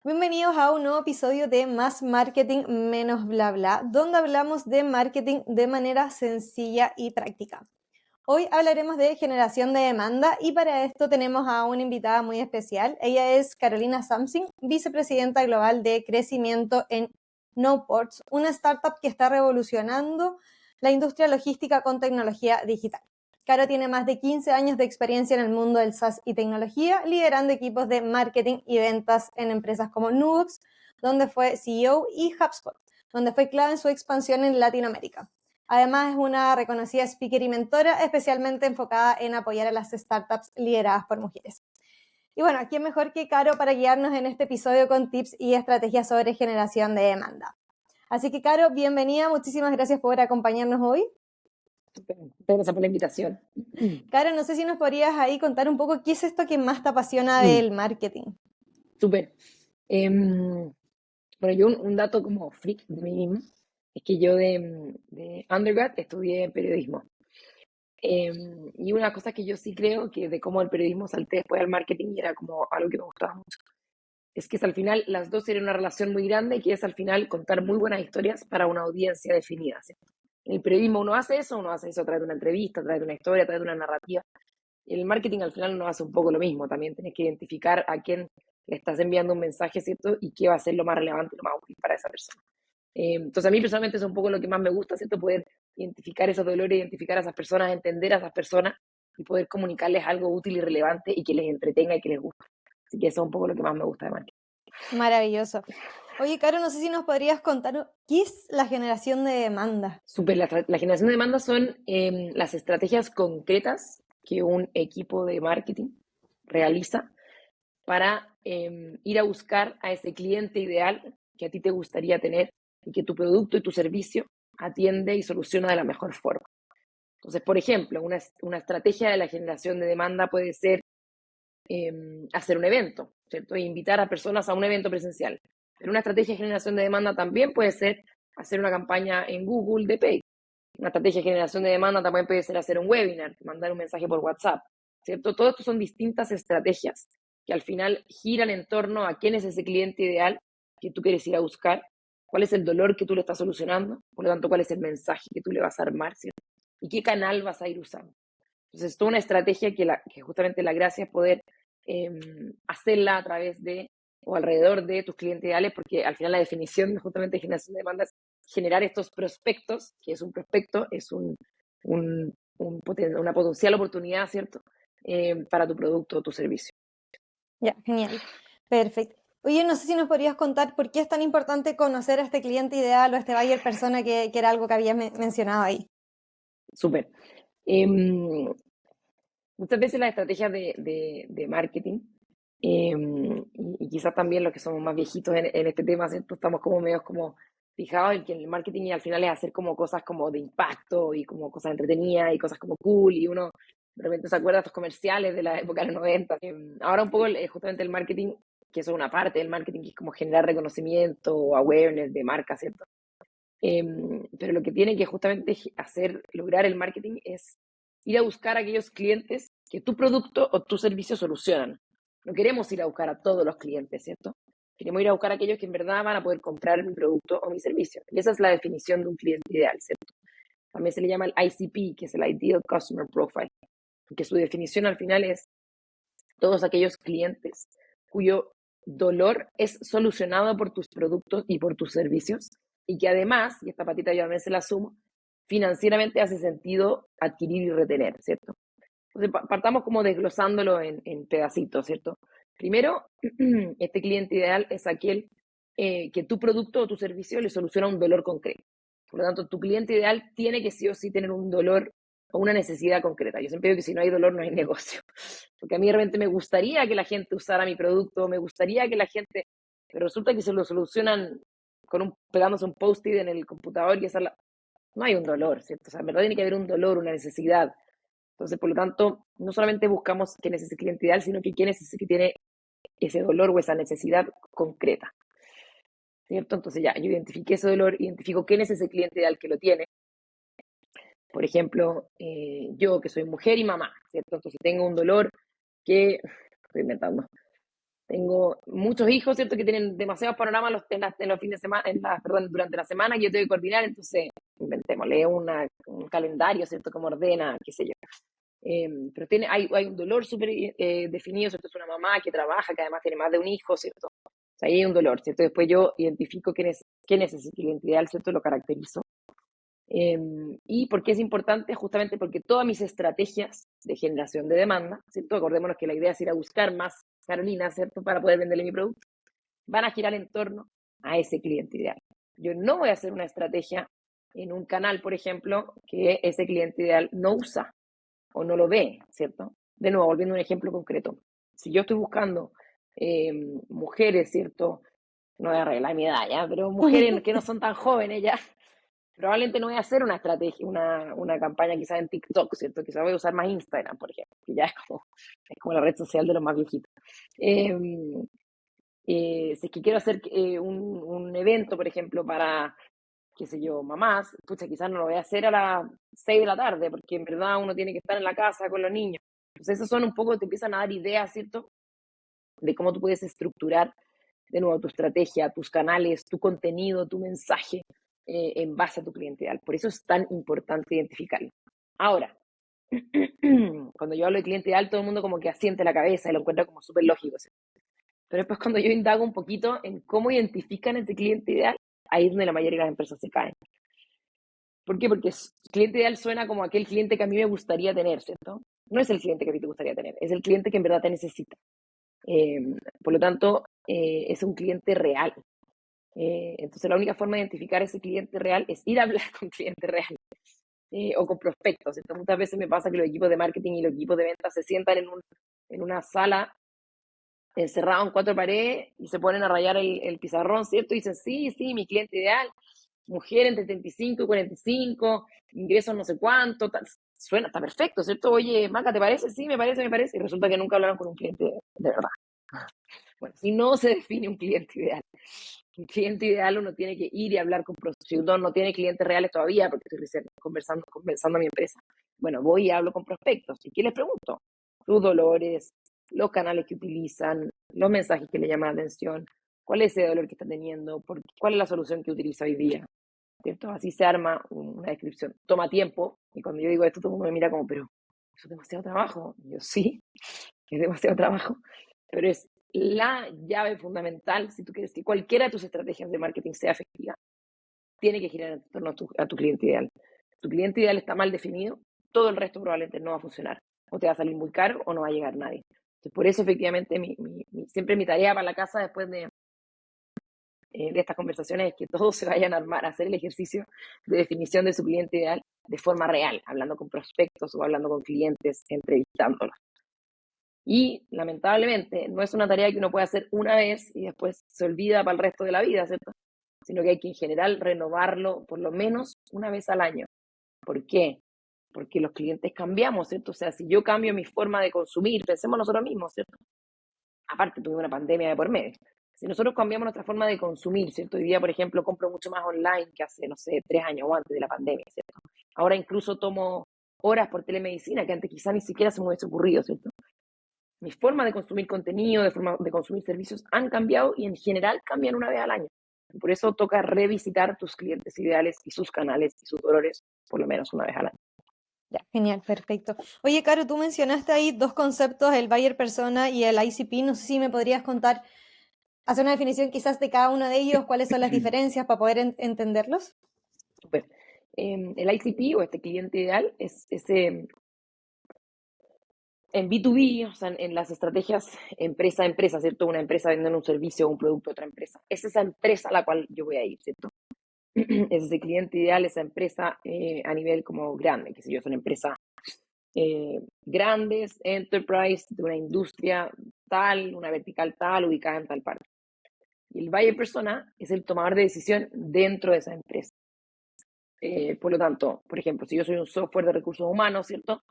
Bienvenidos a un nuevo episodio de Más Marketing, Menos Bla Bla, donde hablamos de marketing de manera sencilla y práctica. Hoy hablaremos de generación de demanda y para esto tenemos a una invitada muy especial. Ella es Carolina Samsing, vicepresidenta global de crecimiento en NoPorts, una startup que está revolucionando la industria logística con tecnología digital. Caro tiene más de 15 años de experiencia en el mundo del SaaS y tecnología, liderando equipos de marketing y ventas en empresas como Nubox, donde fue CEO, y HubSpot, donde fue clave en su expansión en Latinoamérica. Además, es una reconocida speaker y mentora, especialmente enfocada en apoyar a las startups lideradas por mujeres. Y bueno, ¿quién mejor que Caro para guiarnos en este episodio con tips y estrategias sobre generación de demanda? Así que, Caro, bienvenida. Muchísimas gracias por acompañarnos hoy. Muchas gracias por la invitación. Caro, no sé si nos podrías ahí contar un poco qué es esto que más te apasiona del marketing. Súper. Bueno, yo un dato como freak de mí mismo es que yo de undergrad estudié periodismo. Y una cosa que yo sí creo que de cómo el periodismo salté después al marketing y era como algo que me gustaba mucho, es que es al final las dos tienen una relación muy grande, que es al final contar muy buenas historias para una audiencia definida, ¿cierto? En el periodismo uno hace eso a través de una entrevista, a través de una historia, a través de una narrativa. El marketing al final uno hace un poco lo mismo, también tienes que identificar a quién le estás enviando un mensaje, ¿cierto? Y qué va a ser lo más relevante, lo más útil para esa persona. Entonces a mí personalmente es un poco lo que más me gusta, ¿cierto? Poder identificar esos dolores, identificar a esas personas, entender a esas personas y poder comunicarles algo útil y relevante y que les entretenga y que les guste. Así que eso es un poco lo que más me gusta de marketing. Maravilloso. Oye, Caro, no sé si nos podrías contar qué es la generación de demanda. Súper, la generación de demandas son las estrategias concretas que un equipo de marketing realiza para ir a buscar a ese cliente ideal que a ti te gustaría tener y que tu producto y tu servicio atiende y soluciona de la mejor forma. Entonces, por ejemplo, una estrategia de la generación de demanda puede ser hacer un evento, ¿cierto? E invitar a personas a un evento presencial. Pero una estrategia de generación de demanda también puede ser hacer una campaña en Google de Pay. Una estrategia de generación de demanda también puede ser hacer un webinar, mandar un mensaje por WhatsApp, ¿cierto? Todo esto son distintas estrategias que al final giran en torno a quién es ese cliente ideal que tú quieres ir a buscar, cuál es el dolor que tú le estás solucionando, por lo tanto, cuál es el mensaje que tú le vas a armar, ¿cierto? Y qué canal vas a ir usando. Entonces, es toda una estrategia que justamente la gracia es poder hacerla a través de o alrededor de tus clientes ideales, porque al final la definición justamente de generación de demanda es generar estos prospectos, que es un prospecto, es una potencial oportunidad, ¿cierto? Para tu producto o tu servicio. Ya, genial. Perfecto. Oye, no sé si nos podrías contar por qué es tan importante conocer a este cliente ideal o a este buyer persona que era algo que habías mencionado ahí. Súper. Muchas veces las estrategias de marketing, y quizás también los que somos más viejitos en este tema, ¿cierto? Estamos como medios como fijados en que el marketing al final es hacer como cosas como de impacto y como cosas entretenidas y cosas como cool y uno de repente se acuerda de estos comerciales de la época de los 90. Ahora un poco justamente el marketing, que eso es una parte del marketing, que es como generar reconocimiento o awareness de marca, ¿cierto? Pero lo que tiene que justamente hacer, lograr el marketing es ir a buscar a aquellos clientes que tu producto o tu servicio solucionan. No queremos ir a buscar a todos los clientes, ¿cierto? Queremos ir a buscar a aquellos que en verdad van a poder comprar mi producto o mi servicio. Y esa es la definición de un cliente ideal, ¿cierto? También se le llama el ICP, que es el Ideal Customer Profile, que su definición al final es todos aquellos clientes cuyo dolor es solucionado por tus productos y por tus servicios y que además, y esta patita yo también se la sumo, financieramente hace sentido adquirir y retener, ¿cierto? Entonces partamos como desglosándolo en pedacitos, ¿cierto? Primero, este cliente ideal es aquel que tu producto o tu servicio le soluciona un dolor concreto. Por lo tanto, tu cliente ideal tiene que sí o sí tener un dolor o una necesidad concreta. Yo siempre digo que si no hay dolor, no hay negocio. Porque a mí realmente me gustaría que la gente usara mi producto, me gustaría que la gente, pero resulta que se lo solucionan pegándose un post-it en el computador y no hay un dolor, ¿cierto? O sea, en verdad tiene que haber un dolor, una necesidad. Entonces, por lo tanto, no solamente buscamos quién es ese cliente ideal, sino que quién es ese que tiene ese dolor o esa necesidad concreta, ¿cierto? Entonces ya, yo identifiqué ese dolor, identifico quién es ese cliente ideal que lo tiene. Por ejemplo, yo que soy mujer y mamá, ¿cierto? Entonces tengo un dolor que, estoy inventando, Tengo muchos hijos, ¿cierto? Que tienen demasiados panoramas en los fines de semana, perdón, durante la semana que yo tengo que coordinar, entonces inventémosle un calendario, ¿cierto? Como ordena, qué sé yo. Pero hay un dolor súper definido, ¿cierto? Es una mamá que trabaja, que además tiene más de un hijo, ¿cierto? O sea, ahí hay un dolor, ¿cierto? Después yo identifico qué necesito, el cliente ideal, ¿cierto? Lo caracterizo. ¿Y por qué es importante? Justamente porque todas mis estrategias de generación de demanda, ¿cierto? Acordémonos que la idea es ir a buscar más Carolina, ¿cierto? Para poder venderle mi producto, van a girar en torno a ese cliente ideal. Yo no voy a hacer una estrategia en un canal, por ejemplo, que ese cliente ideal no usa o no lo ve, ¿cierto? De nuevo, volviendo a un ejemplo concreto. Si yo estoy buscando mujeres, ¿cierto? No voy a arreglar mi edad, ¿ya? Pero mujeres que no son tan jóvenes ya, probablemente no voy a hacer una estrategia, una campaña quizás en TikTok, ¿cierto? Quizás voy a usar más Instagram, por ejemplo, que ya es como la red social de los más viejitos. Si es que quiero hacer un evento, por ejemplo, para, qué sé yo, mamás, pucha, quizás no lo voy a hacer a las 6 de la tarde, porque en verdad uno tiene que estar en la casa con los niños. Entonces, esos son un poco, te empiezan a dar ideas, ¿cierto? De cómo tú puedes estructurar de nuevo tu estrategia, tus canales, tu contenido, tu mensaje en base a tu cliente ideal. Por eso es tan importante identificarlo. Ahora, cuando yo hablo de cliente ideal, todo el mundo como que asiente la cabeza y lo encuentra como súper lógico, ¿sí? Pero después cuando yo indago un poquito en cómo identifican este cliente ideal, ahí es donde la mayoría de las empresas se caen. ¿Por qué? Porque cliente ideal suena como aquel cliente que a mí me gustaría tener, ¿cierto? No es el cliente que a ti te gustaría tener, es el cliente que en verdad te necesita. Por lo tanto, es un cliente real. Entonces, la única forma de identificar ese cliente real es ir a hablar con clientes reales o con prospectos. Entonces, muchas veces me pasa que los equipos de marketing y los equipos de ventas se sientan en una sala encerrados en 4 paredes y se ponen a rayar el pizarrón, ¿cierto? Y dicen, sí, mi cliente ideal, mujer entre 35 y 45, ingresos no sé cuánto, suena, está perfecto, ¿cierto? Oye, Maca, ¿te parece? Sí, me parece. Y resulta que nunca hablaron con un cliente de verdad. Bueno, si no se define un cliente ideal. Un cliente ideal uno tiene que ir y hablar con prospectos, no tiene clientes reales todavía porque estoy recién conversando a mi empresa. Bueno, voy y hablo con prospectos. ¿Y qué les pregunto? Sus dolores, los canales que utilizan, los mensajes que le llaman la atención, cuál es ese dolor que están teniendo, cuál es la solución que utiliza hoy día, ¿cierto? Así se arma una descripción. Toma tiempo, y cuando yo digo esto, todo el mundo me mira como, pero eso es demasiado trabajo. Y yo, sí, es demasiado trabajo, pero es la llave fundamental si tú quieres que cualquiera de tus estrategias de marketing sea efectiva. Tiene que girar en torno a tu cliente ideal. Tu cliente ideal está mal definido, todo el resto probablemente no va a funcionar. O te va a salir muy caro o no va a llegar nadie. Entonces, por eso, efectivamente, siempre mi tarea para la casa después de estas conversaciones es que todos se vayan a armar, a hacer el ejercicio de definición de su cliente ideal de forma real, hablando con prospectos o hablando con clientes, entrevistándolos. Y lamentablemente no es una tarea que uno puede hacer una vez y después se olvida para el resto de la vida, ¿cierto? Sino que hay que en general renovarlo por lo menos una vez al año. ¿Por qué? Porque los clientes cambiamos, ¿cierto? O sea, si yo cambio mi forma de consumir, pensemos nosotros mismos, ¿cierto? Aparte, tuve una pandemia de por medio. Si nosotros cambiamos nuestra forma de consumir, ¿cierto? Hoy día, por ejemplo, compro mucho más online que hace, no sé, 3 años o antes de la pandemia, ¿cierto? Ahora incluso tomo horas por telemedicina que antes quizás ni siquiera se me hubiese ocurrido, ¿cierto? Mi forma de consumir contenido, de forma de consumir servicios han cambiado y en general cambian una vez al año. Y por eso toca revisitar tus clientes ideales y sus canales y sus dolores por lo menos una vez al año. Ya, genial, perfecto. Oye, Caro, tú mencionaste ahí dos conceptos, el buyer persona y el ICP. No sé si me podrías contar, hacer una definición quizás de cada uno de ellos, cuáles son las diferencias para poder entenderlos. Super. El ICP o este cliente ideal es ese en B2B, o sea, en las estrategias empresa a empresa, ¿cierto? Una empresa vendiendo un servicio o un producto a otra empresa. Es esa empresa a la cual yo voy a ir, ¿cierto? Es ese cliente ideal, esa empresa a nivel como grande, que sé yo, son empresas grandes, enterprise, de una industria tal, una vertical tal, ubicada en tal parte. Y el buyer persona es el tomador de decisión dentro de esa empresa. Por lo tanto, por ejemplo, si yo soy un software de recursos humanos, ¿cierto?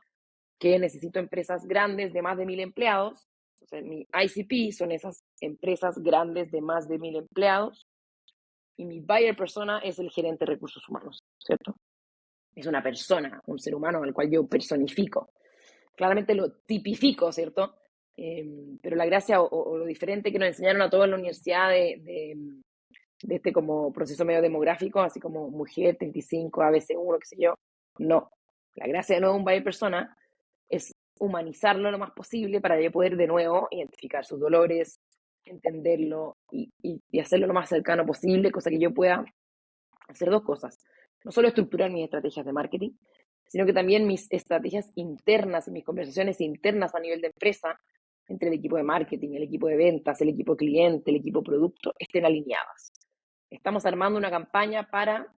Que necesito empresas grandes de más de 1000 empleados. O sea, mi ICP son esas empresas grandes de más de 1000 empleados. Y mi buyer persona es el gerente de recursos humanos, ¿cierto? Es una persona, un ser humano al cual yo personifico. Claramente lo tipifico, ¿cierto? Pero la gracia o lo diferente que nos enseñaron a todos en la universidad de este como proceso medio demográfico, así como mujer, 35, ABC1, qué sé yo, no. La gracia de nuevo un buyer persona es humanizarlo lo más posible para yo poder de nuevo identificar sus dolores, entenderlo y hacerlo lo más cercano posible, cosa que yo pueda hacer dos cosas. No solo estructurar mis estrategias de marketing, sino que también mis estrategias internas y mis conversaciones internas a nivel de empresa, entre el equipo de marketing, el equipo de ventas, el equipo cliente, el equipo producto, estén alineadas. Estamos armando una campaña para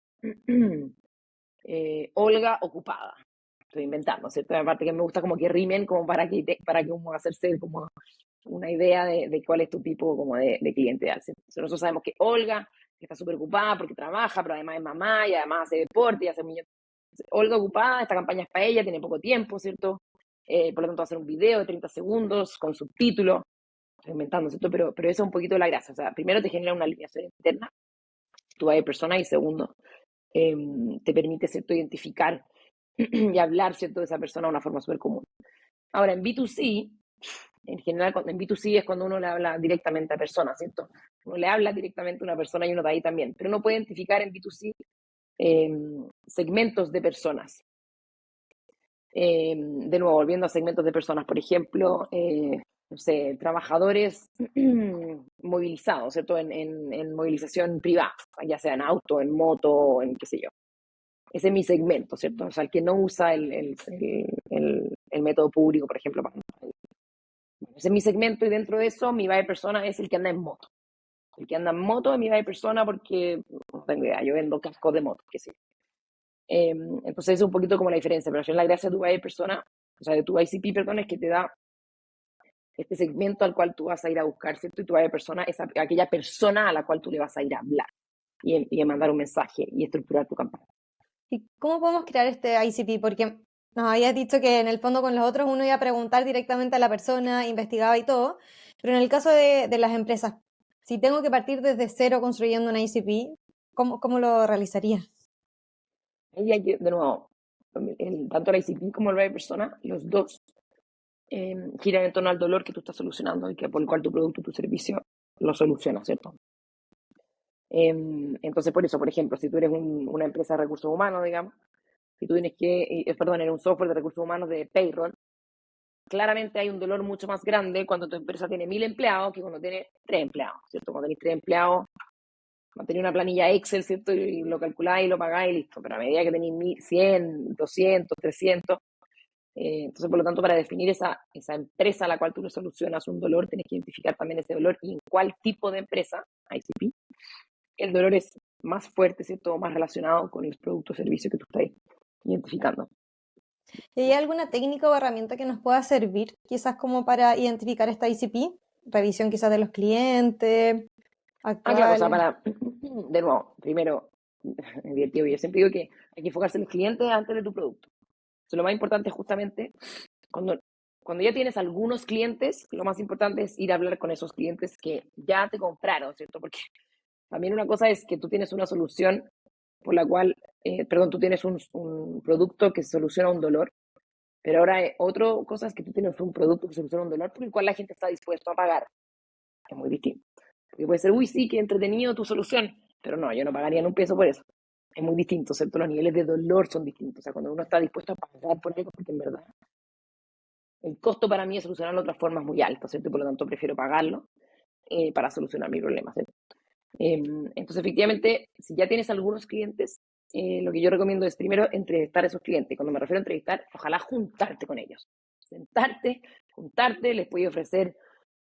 Olga ocupada. Estoy inventando, ¿cierto? Aparte que me gusta como que rimen, como para que como hacerse como una idea de cuál es tu tipo como de cliente ideal. Nosotros sabemos que Olga está súper ocupada porque trabaja, pero además es mamá y además hace deporte y hace millones. Olga ocupada, esta campaña es para ella, tiene poco tiempo, ¿cierto? Por lo tanto va a hacer un video de 30 segundos con subtítulos, estoy inventando, ¿cierto? Pero eso es un poquito la gracia. O sea, primero te genera una alineación interna, tú vas de persona, y segundo, te permite, ¿cierto?, identificar y hablar, ¿cierto?, de esa persona de una forma súper común. Ahora, en B2C, en general, en B2C es cuando uno le habla directamente a personas, ¿cierto? Uno le habla directamente a una persona y uno de ahí también. Pero uno puede identificar en B2C segmentos de personas. De nuevo, volviendo a segmentos de personas, por ejemplo, no sé, trabajadores movilizados, ¿cierto? En movilización privada, ya sea en auto, en moto, en qué sé yo. Ese es mi segmento, ¿cierto? O sea, el que no usa el método público, por ejemplo. Ese es mi segmento y dentro de eso mi buyer persona es el que anda en moto. El que anda en moto es mi buyer persona porque, no tengo idea, yo vendo cascos de moto, qué sé yo. Entonces es un poquito como la diferencia, pero al final la gracia de tu buyer persona, o sea, de tu ICP, perdón, es que te da este segmento al cual tú vas a ir a buscar, ¿cierto? Y tu buyer persona es aquella persona a la cual tú le vas a ir a hablar y a mandar un mensaje y estructurar tu campaña. ¿Y cómo podemos crear este ICP? Porque nos habías dicho que en el fondo con los otros uno iba a preguntar directamente a la persona, investigaba y todo, pero en el caso de las empresas, si tengo que partir desde cero construyendo un ICP, ¿cómo lo realizaría? Y hay que, de nuevo, tanto la ICP como el buyer persona, los dos giran en torno al dolor que tú estás solucionando y que por el cual tu producto o tu servicio lo soluciona, ¿cierto? Entonces, por eso, por ejemplo, si tú eres una empresa de recursos humanos, digamos, si tú tienes que, perdón, eres un software de recursos humanos de payroll, claramente hay un dolor mucho más grande cuando tu empresa tiene 1000 empleados que cuando tiene 3 empleados, ¿cierto? Cuando tenés 3 empleados, mantenés una planilla Excel, ¿cierto? Y lo calculáis y lo pagáis y listo. Pero a medida que tenéis 100, 200, 300, entonces, por lo tanto, para definir esa empresa a la cual tú le solucionas un dolor, tienes que identificar también ese dolor y en cuál tipo de empresa, ICP, el dolor es más fuerte, ¿cierto? Más relacionado con el producto o servicio que tú estás identificando. ¿Y hay alguna técnica o herramienta que nos pueda servir quizás como para identificar esta ICP? Revisión quizás de los clientes Claro, o sea, actuales. de nuevo, primero, divertido, yo siempre digo que hay que enfocarse en los clientes antes de tu producto. Lo más importante es justamente cuando ya tienes algunos clientes, lo más importante es ir a hablar con esos clientes que ya te compraron, ¿cierto? Porque también una cosa es que tú tienes una solución por la cual, perdón, tú tienes un producto que soluciona un dolor, pero ahora otra cosa es que tú tienes un producto que soluciona un dolor por el cual la gente está dispuesta a pagar. Es muy distinto. Porque puede ser, uy, sí, qué entretenido tu solución, pero no, yo no pagaría ni un peso por eso. Es muy distinto, ¿cierto? Los niveles de dolor son distintos. O sea, cuando uno está dispuesto a pagar por algo, porque en verdad el costo para mí de solucionarlo de otra forma es muy alto, ¿cierto? Por lo tanto, prefiero pagarlo para solucionar mi problema, ¿cierto? Entonces, efectivamente, si ya tienes algunos clientes, lo que yo recomiendo es primero entrevistar a esos clientes. Cuando me refiero a entrevistar, ojalá juntarte con ellos. Sentarte, juntarte, les puedes ofrecer,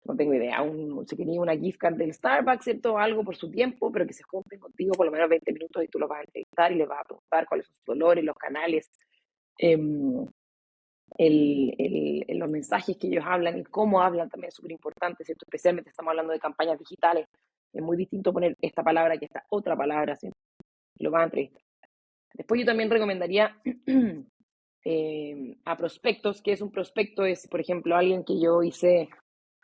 no tengo idea, si quería una gift card del Starbucks, ¿cierto? Algo por su tiempo, pero que se junten contigo por lo menos 20 minutos y tú los vas a entrevistar y les vas a preguntar cuáles son sus dolores, los canales, los mensajes que ellos hablan y cómo hablan también es súper importante, ¿cierto? Especialmente estamos hablando de campañas digitales. Es muy distinto poner esta palabra que esta otra palabra, ¿cierto? Lo vas a entrevistar. Después yo también recomendaría a prospectos. ¿Qué es un prospecto? Es, por ejemplo, alguien que yo hice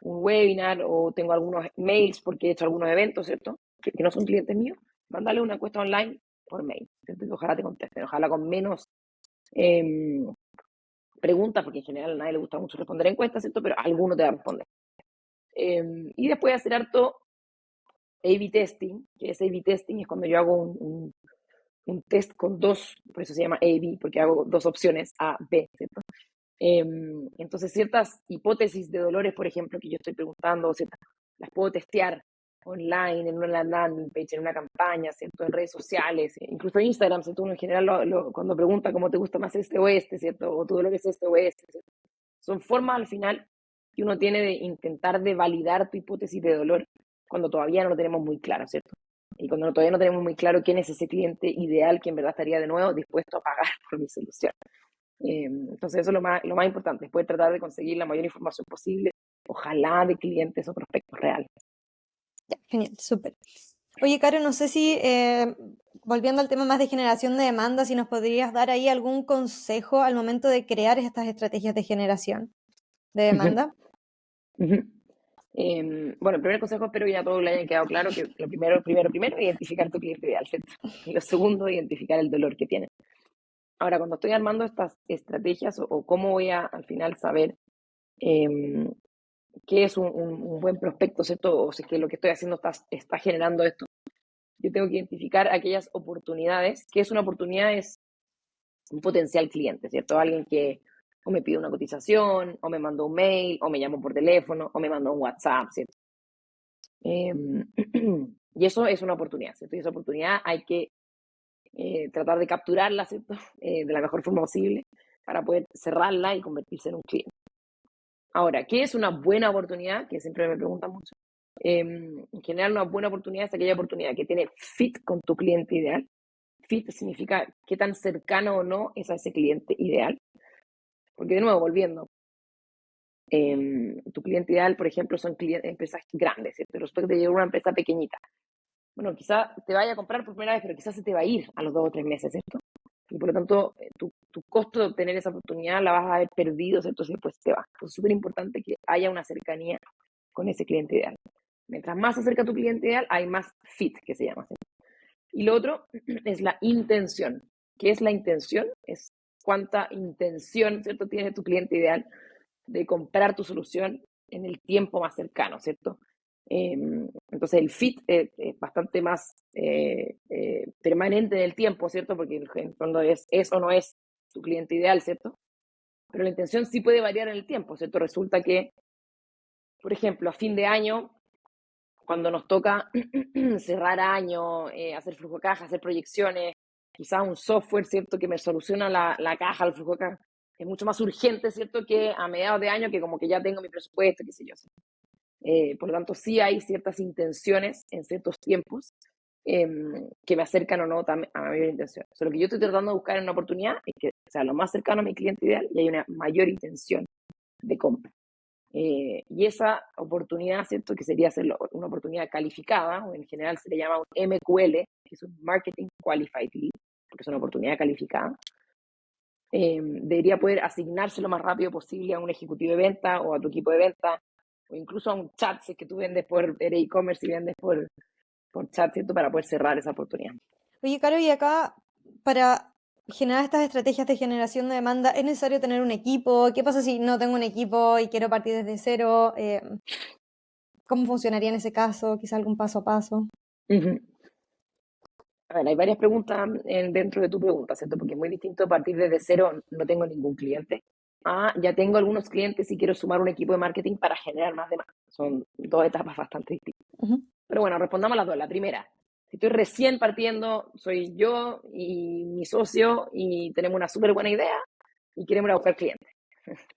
un webinar o tengo algunos mails porque he hecho algunos eventos, ¿cierto? Que no son clientes míos. Mándale una encuesta online por mail, ¿cierto? Y ojalá te contesten, ojalá con menos preguntas, porque en general a nadie le gusta mucho responder encuestas, ¿cierto? Pero alguno te va a responder. Y después hacer harto A/B testing, que es A/B testing, es cuando yo hago un test con dos, por eso se llama A/B, porque hago dos opciones, A, B, ¿cierto? Entonces, ciertas hipótesis de dolores, por ejemplo, que yo estoy preguntando, ¿cierto? Las puedo testear online, en una landing page, en una campaña, ¿cierto? En redes sociales, incluso en Instagram, ¿cierto? Uno en general cuando pregunta cómo te gusta más este o este, ¿cierto? O tu dolor es este o este, ¿cierto? Son formas al final que uno tiene de intentar de validar tu hipótesis de dolor cuando todavía no lo tenemos muy claro, ¿cierto? Y cuando todavía no tenemos muy claro quién es ese cliente ideal que en verdad estaría de nuevo dispuesto a pagar por mi solución. Entonces eso es lo más importante, después tratar de conseguir la mayor información posible, ojalá de clientes o prospectos reales. Ya, genial, súper. Oye, Caro, no sé si, volviendo al tema más de generación de demanda, si nos podrías dar ahí algún consejo al momento de crear estas estrategias de generación de demanda. Bueno, el primer consejo, espero que ya todo le haya quedado claro, que lo primero, identificar tu cliente ideal, ¿cierto? Y lo segundo, identificar el dolor que tiene. Ahora, cuando estoy armando estas estrategias o cómo voy a al final saber qué es un buen prospecto, ¿cierto? O si es que lo que estoy haciendo está generando esto. Yo tengo que identificar aquellas oportunidades. ¿Qué es una oportunidad? Es un potencial cliente, ¿cierto? Alguien que o me pide una cotización, o me mandó un mail, o me llamó por teléfono, o me mandó un WhatsApp, ¿cierto? Y eso es una oportunidad, ¿cierto? Y esa oportunidad hay que tratar de capturarla, ¿cierto? De la mejor forma posible para poder cerrarla y convertirse en un cliente. Ahora, ¿qué es una buena oportunidad? Que siempre me preguntan mucho. En general, una buena oportunidad es aquella oportunidad que tiene fit con tu cliente ideal. Fit significa qué tan cercano o no es a ese cliente ideal. Porque de nuevo, volviendo, tu cliente ideal, por ejemplo, son empresas grandes, ¿cierto? Respecto de una empresa pequeñita. Bueno, quizá te vaya a comprar por primera vez, pero quizás se te va a ir a los 2 o 3 meses, ¿cierto? Y por lo tanto, tu costo de obtener esa oportunidad la vas a haber perdido, ¿cierto? Si después te vas. Entonces, es súper importante que haya una cercanía con ese cliente ideal. Mientras más se acerca a tu cliente ideal, hay más fit, que se llama, ¿cierto? Y lo otro es la intención. ¿Qué es la intención? Es cuánta intención, ¿cierto?, tiene tu cliente ideal de comprar tu solución en el tiempo más cercano, ¿cierto? Entonces el fit es bastante más permanente en el tiempo, ¿cierto? Porque en el fondo es o no es tu cliente ideal, ¿cierto? Pero la intención sí puede variar en el tiempo, ¿cierto? Resulta que, por ejemplo, a fin de año, cuando nos toca cerrar año, hacer flujo de caja, hacer proyecciones, quizás un software, ¿cierto?, que me soluciona la caja, el flujo de caja, es mucho más urgente, ¿cierto?, que a mediados de año, que como que ya tengo mi presupuesto, qué sé yo. Por lo tanto, sí hay ciertas intenciones en ciertos tiempos que me acercan o no a mi mayor intención. O sea, lo que yo estoy tratando de buscar en una oportunidad es que sea lo más cercano a mi cliente ideal y hay una mayor intención de compra. Y esa oportunidad, ¿cierto?, que sería hacerlo una oportunidad calificada, o en general se le llama un MQL, que es un Marketing Qualified Lead, porque es una oportunidad calificada, debería poder asignarse lo más rápido posible a un ejecutivo de venta o a tu equipo de venta, o incluso a un chat, si es que tú vendes eres e-commerce y vendes por chat, ¿cierto?, para poder cerrar esa oportunidad. Oye, Caro, y acá, para generar estas estrategias de generación de demanda, ¿es necesario tener un equipo? ¿Qué pasa si no tengo un equipo y quiero partir desde cero? ¿Cómo funcionaría en ese caso? Quizá algún paso a paso. Uh-huh. A ver, hay varias preguntas dentro de tu pregunta, ¿cierto? Porque es muy distinto partir desde cero, no tengo ningún cliente. Ya tengo algunos clientes y quiero sumar un equipo de marketing para generar más demanda. Son dos etapas bastante distintas. Uh-huh. Pero bueno, respondamos las dos. La primera, si estoy recién partiendo, soy yo y mi socio y tenemos una súper buena idea y queremos ir a buscar clientes.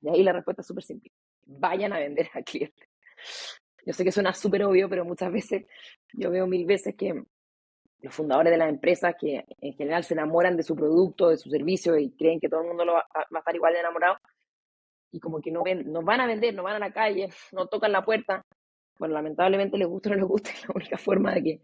Y ahí la respuesta es súper simple. Vayan a vender al cliente. Yo sé que suena súper obvio, pero muchas veces, yo veo 1000 veces que los fundadores de las empresas que en general se enamoran de su producto, de su servicio y creen que todo el mundo va a estar igual de enamorado y como que no van a vender, no van a la calle, no tocan la puerta. Bueno, lamentablemente les gusta o no les gusta, la única forma de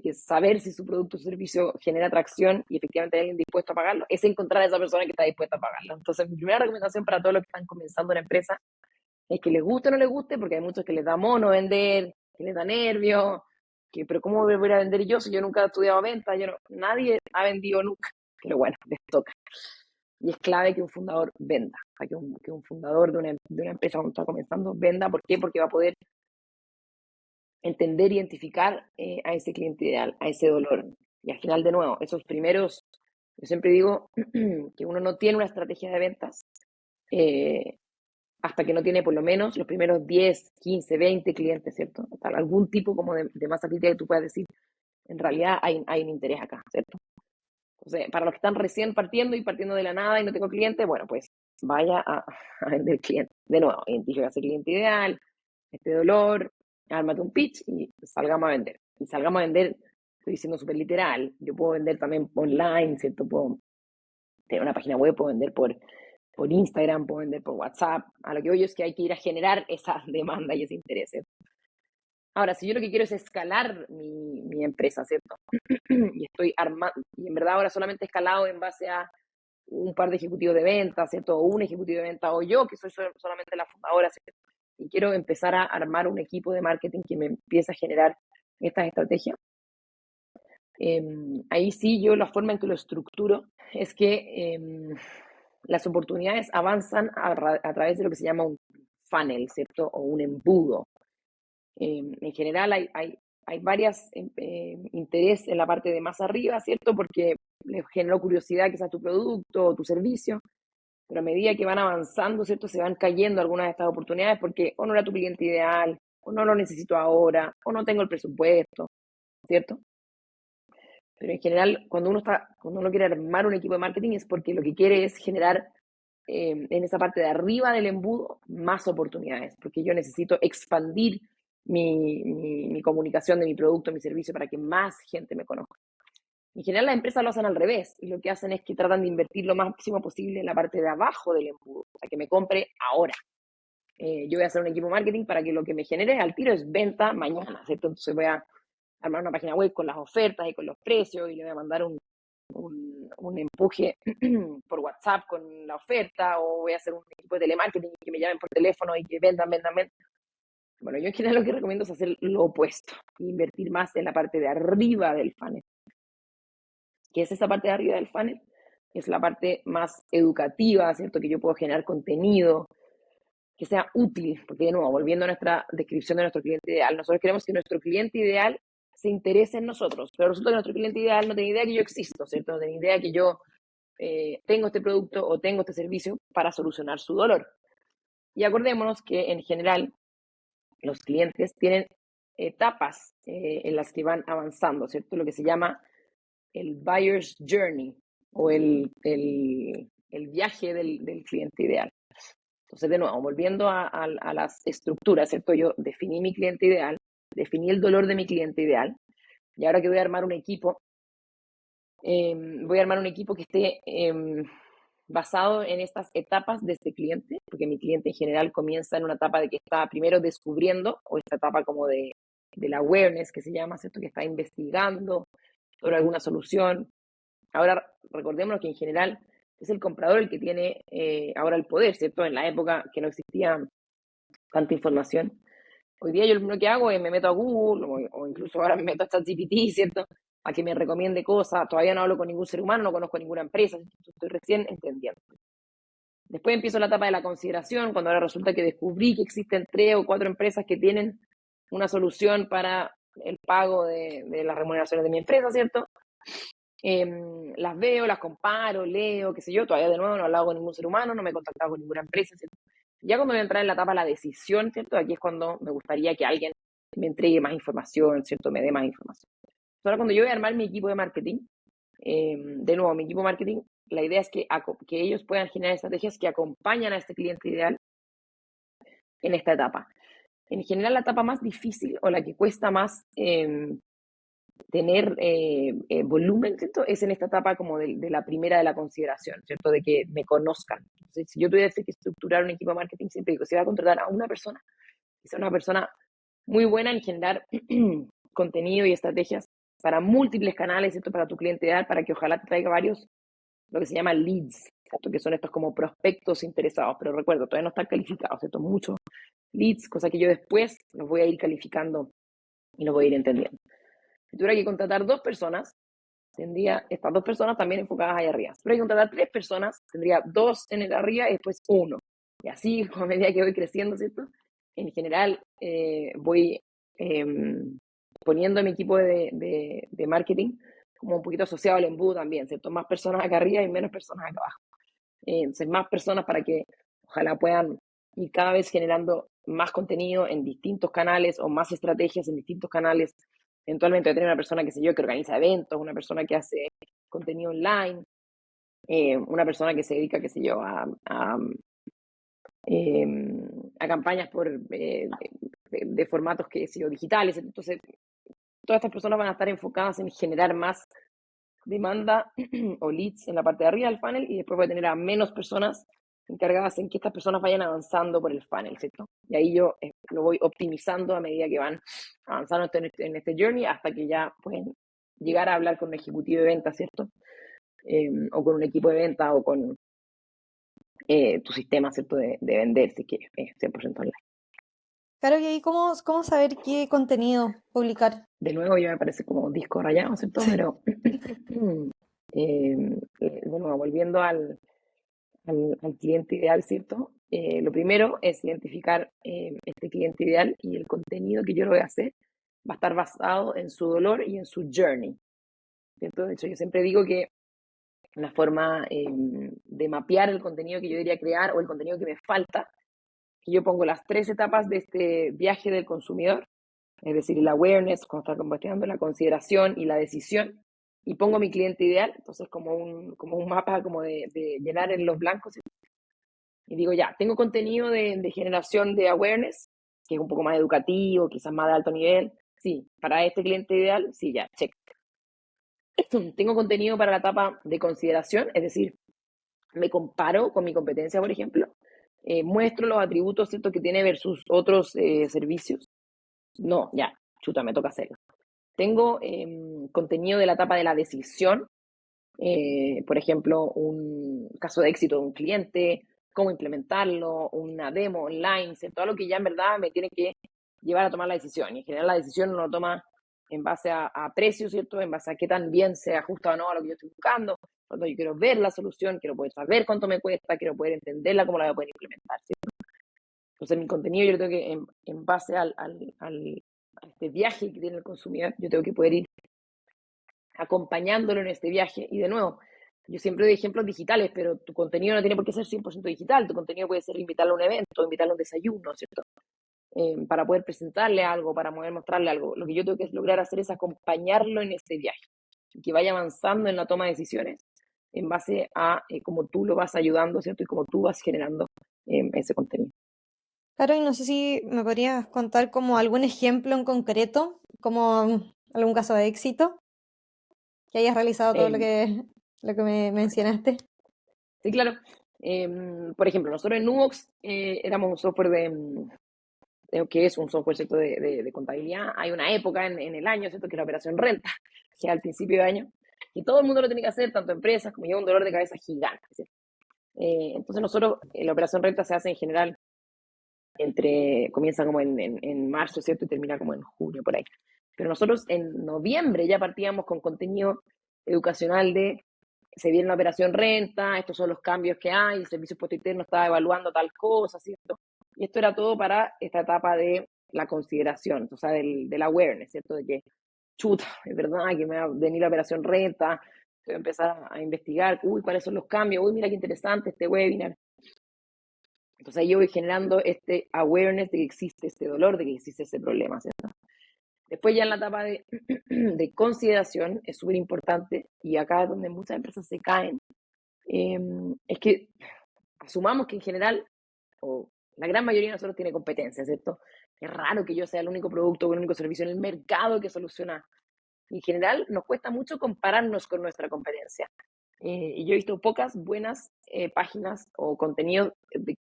que saber si su producto o servicio genera atracción y efectivamente hay alguien dispuesto a pagarlo, es encontrar a esa persona que está dispuesta a pagarlo. Entonces, mi primera recomendación para todos los que están comenzando una empresa es que les guste o no les guste, porque hay muchos que les da mono vender, que les da nervio, pero ¿cómo voy a vender yo si yo nunca he estudiado venta? Nadie ha vendido nunca, pero bueno, les toca. Y es clave que un fundador venda, o sea, que un fundador de una empresa cuando está comenzando venda. ¿Por qué? Porque va a poder entender, identificar a ese cliente ideal, a ese dolor. Y al final, de nuevo, esos primeros, yo siempre digo que uno no tiene una estrategia de ventas eh, hasta que no tiene por lo menos los primeros 10, 15, 20 clientes, ¿cierto? Hasta algún tipo como de masa crítica que tú puedas decir, en realidad hay un interés acá, ¿cierto? Entonces, para los que están recién partiendo y partiendo de la nada y no tengo clientes, bueno, pues vaya a vender clientes. De nuevo, identifica ese cliente ideal, este dolor, ármate un pitch y salgamos a vender. Y salgamos a vender, estoy diciendo súper literal, yo puedo vender también online, ¿cierto? Puedo tener una página web, puedo vender por Instagram, puedo vender por WhatsApp. A lo que voy yo es que hay que ir a generar esa demanda y ese interés, ¿cierto? Ahora, si yo lo que quiero es escalar mi empresa, ¿cierto? Y estoy armando, y en verdad ahora solamente he escalado en base a un par de ejecutivos de ventas, ¿cierto? O un ejecutivo de ventas, o yo, que soy solamente la fundadora, ¿cierto? Y quiero empezar a armar un equipo de marketing que me empiece a generar estas estrategias. Ahí sí, yo la forma en que lo estructuro es que las oportunidades avanzan a través de lo que se llama un funnel, ¿cierto? O un embudo. En general hay varias interés en la parte de más arriba, ¿cierto? Porque les generó curiosidad quizás tu producto o tu servicio, pero a medida que van avanzando, ¿cierto? Se van cayendo algunas de estas oportunidades porque o no era tu cliente ideal, o no lo necesito ahora, o no tengo el presupuesto, ¿cierto? Pero en general, cuando uno quiere armar un equipo de marketing es porque lo que quiere es generar en esa parte de arriba del embudo más oportunidades, porque yo necesito expandir mi comunicación de mi producto, mi servicio, para que más gente me conozca. En general, las empresas lo hacen al revés, y lo que hacen es que tratan de invertir lo máximo posible en la parte de abajo del embudo, o sea, que me compre ahora. Yo voy a hacer un equipo de marketing para que lo que me genere al tiro es venta mañana, ¿cierto? Entonces voy a armar una página web con las ofertas y con los precios, y le voy a mandar un empuje por WhatsApp con la oferta, o voy a hacer un equipo de telemarketing y que me llamen por teléfono y que vendan. Bueno, yo en general lo que recomiendo es hacer lo opuesto, invertir más en la parte de arriba del funnel. ¿Qué es esa parte de arriba del funnel? Es la parte más educativa, ¿cierto? Que yo puedo generar contenido que sea útil, porque de nuevo, volviendo a nuestra descripción de nuestro cliente ideal, nosotros queremos que nuestro cliente ideal se interese en nosotros, pero resulta que nuestro cliente ideal no tiene idea que yo existo, ¿cierto? No tiene idea que yo tengo este producto o tengo este servicio para solucionar su dolor. Y acordémonos que en general los clientes tienen etapas en las que van avanzando, ¿cierto? Lo que se llama el buyer's journey o el viaje del cliente ideal. Entonces, de nuevo, volviendo a las estructuras, ¿cierto? Yo definí mi cliente ideal, definí el dolor de mi cliente ideal, y ahora que voy a armar un equipo, que esté basado en estas etapas de este cliente, porque mi cliente en general comienza en una etapa de que está primero descubriendo, o esta etapa como de la awareness que se llama, ¿cierto? Que está investigando sobre alguna solución. Ahora, recordemos que en general es el comprador el que tiene ahora el poder, ¿cierto? En la época que no existía tanta información. Hoy día yo lo primero que hago es me meto a Google o incluso ahora me meto a ChatGPT, ¿cierto? A que me recomiende cosas. Todavía no hablo con ningún ser humano, no conozco ninguna empresa, estoy recién entendiendo. Después empiezo la etapa de la consideración, cuando ahora resulta que descubrí que existen 3 o 4 empresas que tienen una solución para el pago de las remuneraciones de mi empresa, ¿cierto? Las veo, las comparo, leo, qué sé yo, todavía de nuevo no he hablado con ningún ser humano, no me he contactado con ninguna empresa, ¿cierto? Ya cuando voy a entrar en la etapa de la decisión, ¿cierto? Aquí es cuando me gustaría que alguien me entregue más información, ¿cierto? Me dé más información. Ahora cuando yo voy a armar mi equipo de marketing, de nuevo, mi equipo de marketing, la idea es que ellos puedan generar estrategias que acompañan a este cliente ideal en esta etapa. En general, la etapa más difícil o la que cuesta más tener volumen, ¿cierto? Es en esta etapa como de la primera de la consideración, ¿cierto? De que me conozcan. Entonces, si yo tuviese que estructurar un equipo de marketing, siempre digo, si va a contratar a una persona, que sea una persona muy buena en generar contenido y estrategias para múltiples canales, ¿cierto? Para tu cliente ideal, para que ojalá te traiga varios, lo que se llama leads, ¿cierto? Que son estos como prospectos interesados, pero recuerdo, todavía no están calificados, ¿cierto? Muchos leads, cosa que yo después los voy a ir calificando y los voy a ir entendiendo. Si tuviera que contratar 2 personas, tendría estas 2 personas también enfocadas ahí arriba. Pero hay que contratar 3 personas, tendría 2 en el arriba y después 1. Y así, a medida que voy creciendo, ¿cierto? En general, voy poniendo a mi equipo de marketing como un poquito asociado al embudo también, ¿cierto? Más personas acá arriba y menos personas acá abajo. Entonces, más personas para que ojalá puedan ir cada vez generando más contenido en distintos canales o más estrategias en distintos canales. Eventualmente voy a tener una persona, qué sé yo, que organiza eventos, una persona que hace contenido online, una persona que se dedica, qué sé yo, a campañas de formatos, qué sé yo, digitales. Entonces, todas estas personas van a estar enfocadas en generar más demanda o leads en la parte de arriba del funnel y después voy a tener a menos personas encargadas en que estas personas vayan avanzando por el funnel, ¿cierto? Y ahí yo lo voy optimizando a medida que van avanzando en este journey hasta que ya pueden llegar a hablar con un ejecutivo de venta, ¿cierto? O con un equipo de venta o con tu sistema, ¿cierto? De vender, si quieres, 100% online. Claro, y ahí cómo saber qué contenido publicar. De nuevo, ya me parece como disco rayado, ¿cierto? Pero, de nuevo, volviendo al cliente ideal, ¿cierto? Lo primero es identificar este cliente ideal y el contenido que yo lo voy a hacer va a estar basado en su dolor y en su journey, ¿cierto? De hecho, yo siempre digo que una forma de mapear el contenido que yo debería crear o el contenido que me falta, que yo pongo las 3 etapas de este viaje del consumidor, es decir, el awareness, cuando está investigando, la consideración y la decisión, y pongo mi cliente ideal, entonces como un mapa como de llenar en los blancos, y digo, ya, tengo contenido de generación de awareness, que es un poco más educativo, quizás más de alto nivel, sí, para este cliente ideal, sí, ya, check. Tengo contenido para la etapa de consideración, es decir, me comparo con mi competencia, por ejemplo, muestro los atributos, ¿cierto?, que tiene versus otros servicios. No, ya, chuta, me toca hacerlo. Tengo contenido de la etapa de la decisión, por ejemplo, un caso de éxito de un cliente, cómo implementarlo, una demo online, ¿cierto? Todo lo que ya en verdad me tiene que llevar a tomar la decisión. Y en general la decisión uno lo toma en base a precio, ¿cierto? En base a qué tan bien se ajusta o no a lo que yo estoy buscando. Cuando yo quiero ver la solución, quiero poder saber cuánto me cuesta, quiero poder entenderla, cómo la voy a poder implementar, ¿cierto? Entonces mi contenido yo tengo que, en base a este viaje que tiene el consumidor, yo tengo que poder ir acompañándolo en este viaje. Y de nuevo, yo siempre doy ejemplos digitales, pero tu contenido no tiene por qué ser 100% digital. Tu contenido puede ser invitarlo a un evento, invitarlo a un desayuno, ¿cierto? Para poder presentarle algo, para poder mostrarle algo. Lo que yo tengo que lograr hacer es acompañarlo en este viaje, y que vaya avanzando en la toma de decisiones en base a cómo tú lo vas ayudando, ¿cierto? Y cómo tú vas generando ese contenido. Claro, y no sé si me podrías contar como algún ejemplo en concreto, como algún caso de éxito, que hayas realizado todo Eh, lo que me mencionaste. sí, claro. Por ejemplo, nosotros en Nubox éramos un software que es un software, ¿cierto?, de contabilidad. Hay una época en el año, ¿cierto?, que es la operación renta, que es al principio de año, y todo el mundo lo tiene que hacer, tanto empresas como yo, un dolor de cabeza gigante, ¿cierto? Entonces nosotros, la operación renta se hace en general comienza como en marzo, ¿cierto? Y termina como en junio, por ahí. Pero nosotros en noviembre ya partíamos con contenido educacional se viene la operación renta, estos son los cambios que hay, el servicio impuesto interno estaba evaluando tal cosa, ¿cierto? Y esto era todo para esta etapa de la consideración, o sea, del awareness, ¿cierto? De que, chuta, es verdad que me va a venir la operación renta, voy a empezar a investigar, uy, ¿cuáles son los cambios? Uy, mira qué interesante este webinar. Entonces ahí yo voy generando este awareness de que existe este dolor, de que existe ese problema, ¿cierto? Después ya en la etapa de consideración es súper importante, y acá es donde muchas empresas se caen, es que asumamos que en general, o la gran mayoría de nosotros tiene competencia, ¿cierto? Es raro que yo sea el único producto o el único servicio en el mercado que soluciona. En general nos cuesta mucho compararnos con nuestra competencia. Y yo he visto pocas buenas páginas o contenidos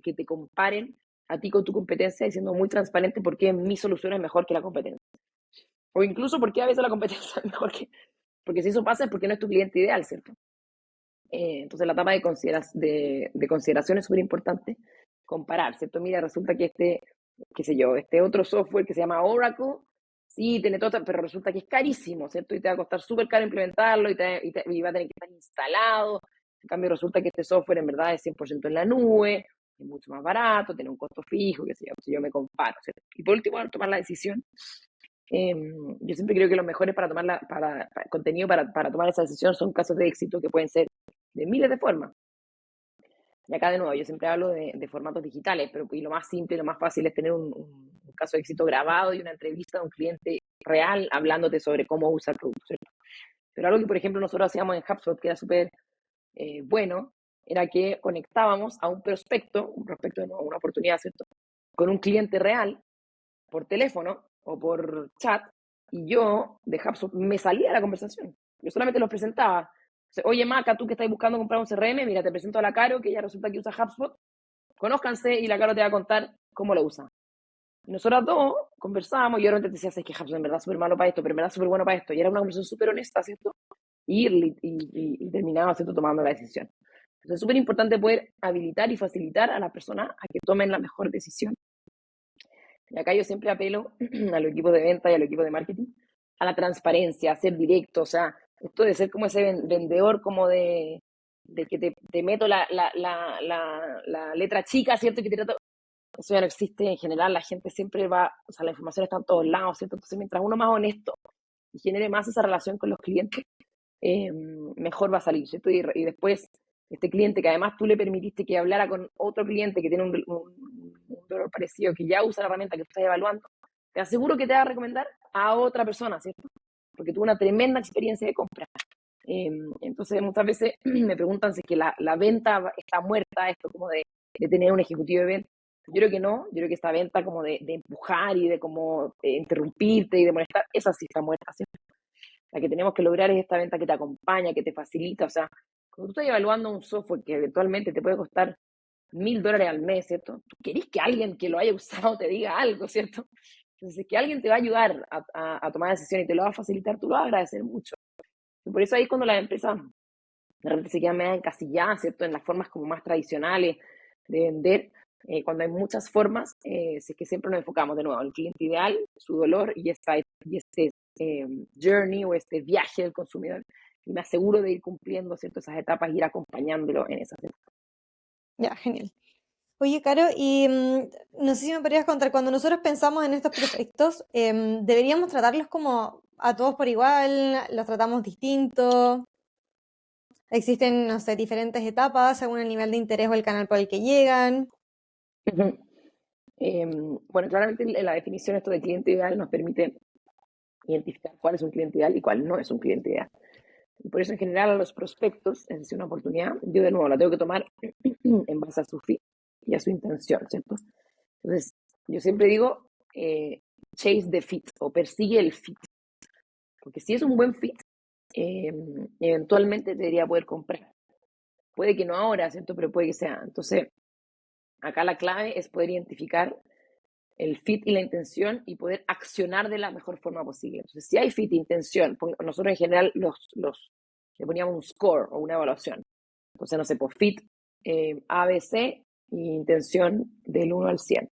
que te comparen a ti con tu competencia, diciendo muy transparente por qué mi solución es mejor que la competencia. O incluso por qué a veces la competencia es mejor que... Porque si eso pasa es porque no es tu cliente ideal, ¿cierto? Entonces la etapa de consideración es súper importante. Comparar, ¿cierto? Mira, resulta que qué sé yo, este otro software que se llama Oracle sí, tiene todo, pero resulta que es carísimo, ¿cierto? Y te va a costar súper caro implementarlo y va a tener que estar instalado. En cambio, resulta que este software en verdad es 100% en la nube, es mucho más barato, tiene un costo fijo, qué sé yo, si yo me comparo, ¿cierto? Y por último, al tomar la decisión, yo siempre creo que los mejores para tomar contenido para tomar esa decisión son casos de éxito que pueden ser de miles de formas. Y acá de nuevo, yo siempre hablo de formatos digitales, pero y lo más simple, lo más fácil es tener un caso de éxito grabado y una entrevista de un cliente real hablándote sobre cómo usa el producto, ¿cierto? Pero algo que, por ejemplo, nosotros hacíamos en HubSpot, que era súper bueno, era que conectábamos a un prospecto de nuevo, una oportunidad, ¿cierto? Con un cliente real por teléfono o por chat, y yo de HubSpot me salía de la conversación. Yo solamente los presentaba. Oye, Maca, tú que estás buscando comprar un CRM, mira, te presento a la Caro, que ella resulta que usa HubSpot. Conózcanse y la Caro te va a contar cómo lo usa. Y nosotras dos conversábamos y yo realmente decía, es que HubSpot en verdad es súper malo para esto, pero en verdad es súper bueno para esto. Y era una conversación súper honesta, ¿cierto? Y terminaba, ¿cierto?, tomando la decisión. Entonces es súper importante poder habilitar y facilitar a las personas a que tomen la mejor decisión. Y acá yo siempre apelo a los equipos de venta y a los equipos de marketing a la transparencia, a ser directo, o sea, esto de ser como ese vendedor como de que te meto la letra chica, ¿cierto? Que te trato, eso ya no existe en general, la gente siempre va, o sea, la información está en todos lados, ¿cierto? Entonces, mientras uno más honesto y genere más esa relación con los clientes, mejor va a salir, ¿cierto? Y después, este cliente que además tú le permitiste que hablara con otro cliente que tiene un dolor parecido, que ya usa la herramienta que tú estás evaluando, te aseguro que te va a recomendar a otra persona, ¿cierto? Porque tuvo una tremenda experiencia de compra. Entonces, muchas veces me preguntan si es que la venta está muerta, esto como de tener un ejecutivo de venta. Yo creo que no, yo creo que esta venta como de empujar y de como interrumpirte y de molestar, esa sí está muerta, ¿cierto? La que tenemos que lograr es esta venta que te acompaña, que te facilita, o sea, cuando tú estás evaluando un software que eventualmente te puede costar $1,000 al mes, ¿cierto? Tú querés que alguien que lo haya usado te diga algo, ¿cierto? Entonces, que alguien te va a ayudar a tomar decisiones y te lo va a facilitar, tú lo vas a agradecer mucho. Y por eso ahí cuando las empresas de repente se quedan medio encasilladas, ¿cierto? En las formas como más tradicionales de vender, cuando hay muchas formas, es que siempre nos enfocamos de nuevo en el cliente ideal, su dolor y este journey o este viaje del consumidor. Y me aseguro de ir cumpliendo, ¿cierto?, esas etapas y ir acompañándolo en esas etapas. Ya, genial. Oye, Caro, y no sé si me podrías contar, cuando nosotros pensamos en estos prospectos, ¿deberíamos tratarlos como a todos por igual? ¿Los tratamos distinto? ¿Existen, no sé, diferentes etapas según el nivel de interés o el canal por el que llegan? Bueno, claramente la definición esto de cliente ideal nos permite identificar cuál es un cliente ideal y cuál no es un cliente ideal. Y por eso en general a los prospectos, es decir, una oportunidad, yo de nuevo la tengo que tomar en base a su fit y a su intención, ¿cierto? Entonces, yo siempre digo, chase the fit o persigue el fit, porque si es un buen fit, eventualmente debería poder comprar. Puede que no ahora, ¿cierto? Pero puede que sea. Entonces, acá la clave es poder identificar el fit y la intención y poder accionar de la mejor forma posible. Entonces, si hay fit e intención, nosotros en general le poníamos un score o una evaluación. Entonces, no sé, por fit ABC y intención del 1 al 100.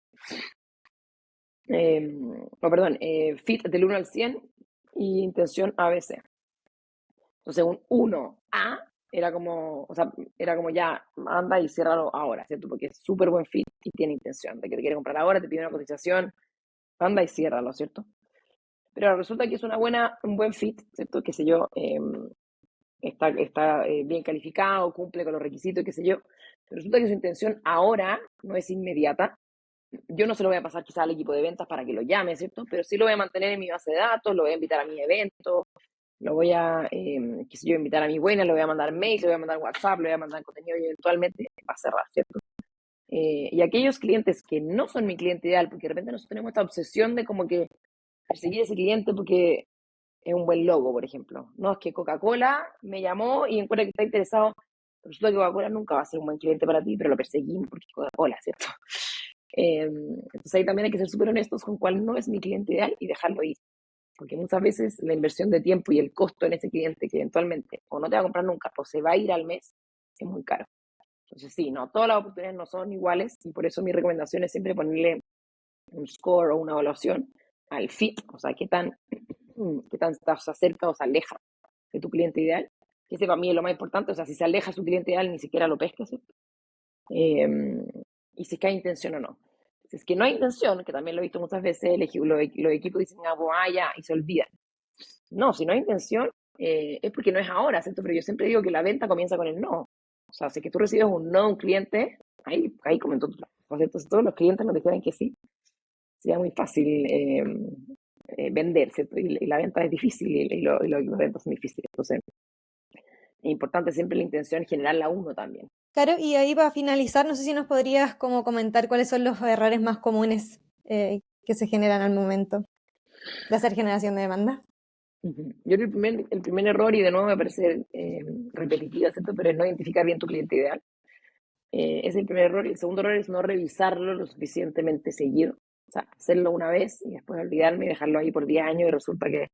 Fit del 1 al 100 y intención ABC. Entonces, un 1A era como, o sea, era como ya, anda y ciérralo ahora, ¿cierto? Porque es súper buen fit y tiene intención de que te quiere comprar ahora, te pide una cotización, anda y ciérralo, ¿cierto? Pero resulta que es un buen fit, ¿cierto? Qué sé yo, está bien calificado, cumple con los requisitos, qué sé yo. Pero resulta que su intención ahora no es inmediata. Yo no se lo voy a pasar quizás al equipo de ventas para que lo llame, ¿cierto? Pero sí lo voy a mantener en mi base de datos, lo voy a invitar a mis eventos, lo voy a, qué sé yo, invitar a mi buena, le voy a mandar mail, le voy a mandar WhatsApp, le voy a mandar contenido y eventualmente va a cerrar, ¿cierto? Y aquellos clientes que no son mi cliente ideal, porque de repente nosotros tenemos esta obsesión de como que perseguir a ese cliente porque es un buen logo, por ejemplo. No, es que Coca-Cola me llamó y encuentra que está interesado. Resulta que Coca-Cola nunca va a ser un buen cliente para ti, pero lo perseguimos porque es Coca-Cola, ¿cierto? Entonces ahí también hay que ser súper honestos con cuál no es mi cliente ideal y dejarlo ir. Porque muchas veces la inversión de tiempo y el costo en ese cliente que eventualmente o no te va a comprar nunca o se va a ir al mes es muy caro. Entonces sí, no, todas las oportunidades no son iguales y por eso mi recomendación es siempre ponerle un score o una evaluación al fit, o sea, qué tan se acerca o se aleja de tu cliente ideal. Que ese para mí es lo más importante, o sea, si se aleja su cliente ideal, ni siquiera lo pescas, ¿cierto? Y si es que hay intención o no. Si es que no hay intención, que también lo he visto muchas veces, los equipos dicen, ya, y se olvidan. No, si no hay intención, es porque no es ahora, ¿cierto? Pero yo siempre digo que la venta comienza con el no. O sea, si es que tú recibes un no de un cliente, ahí comentó tu trabajo, ¿cierto? Si todos los clientes nos dijeran que sí, sería muy fácil vender, ¿cierto? Y la venta es difícil y los ventas son difíciles. Entonces, es importante siempre la intención generarla uno también. Claro, y ahí para finalizar, no sé si nos podrías como comentar cuáles son los errores más comunes que se generan al momento de hacer generación de demanda. Yo creo que el primer error, y de nuevo me parece repetitiva, ¿cierto? Pero es no identificar bien tu cliente ideal. Es el primer error. Y el segundo error es no revisarlo lo suficientemente seguido. O sea, hacerlo una vez y después olvidarme y dejarlo ahí por 10 años y resulta que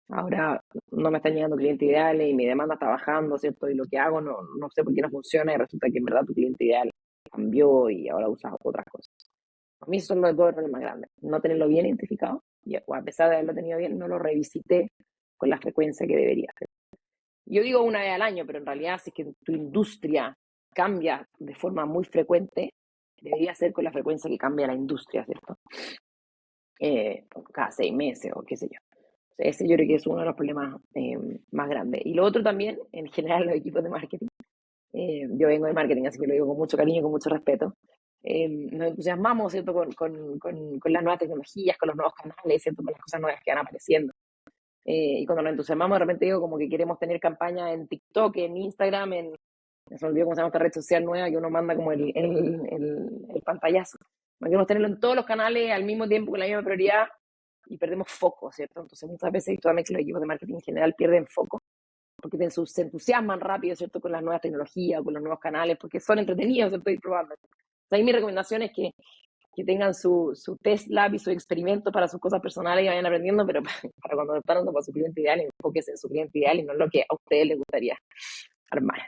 ahora no me están llegando clientes ideales y mi demanda está bajando, ¿cierto? Y lo que hago no sé por qué no funciona y resulta que en verdad tu cliente ideal cambió y ahora usas otras cosas. A mí esos son los dos errores más grandes. No tenerlo bien identificado y a pesar de haberlo tenido bien, no lo revisité con la frecuencia que debería hacer. Yo digo una vez al año, pero en realidad si es que tu industria cambia de forma muy frecuente, debería ser con la frecuencia que cambia la industria, ¿cierto? Cada 6 meses o qué sé yo. O sea, ese yo creo que es uno de los problemas más grandes. Y lo otro también, en general, los equipos de marketing. Yo vengo de marketing, así que lo digo con mucho cariño y con mucho respeto. Nos entusiasmamos, ¿cierto? Con las nuevas tecnologías, con los nuevos canales, ¿cierto? Con las cosas nuevas que van apareciendo. Y cuando nos entusiasmamos, de repente digo como que queremos tener campaña en TikTok, en Instagram, se me olvidó cómo se llama esta red social nueva que uno manda como el pantallazo. Queremos tenerlo en todos los canales al mismo tiempo, con la misma prioridad, y perdemos foco, ¿cierto? Entonces muchas veces, actualmente los equipos de marketing en general pierden foco, porque se entusiasman rápido, ¿cierto? Con las nuevas tecnologías, con los nuevos canales, porque son entretenidos, ¿cierto? Ir probando. Entonces, ahí mi recomendación es que tengan su test lab y su experimento para sus cosas personales y vayan aprendiendo, pero para cuando están para su cliente ideal, enfóquense en su cliente ideal y no en lo que a ustedes les gustaría armar.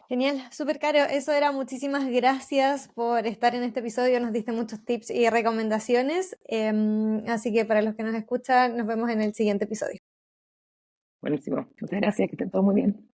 Genial, súper caro. Eso era. Muchísimas gracias por estar en este episodio. Nos diste muchos tips y recomendaciones. Así que para los que nos escuchan, nos vemos en el siguiente episodio. Buenísimo. Muchas gracias, que estén todos muy bien.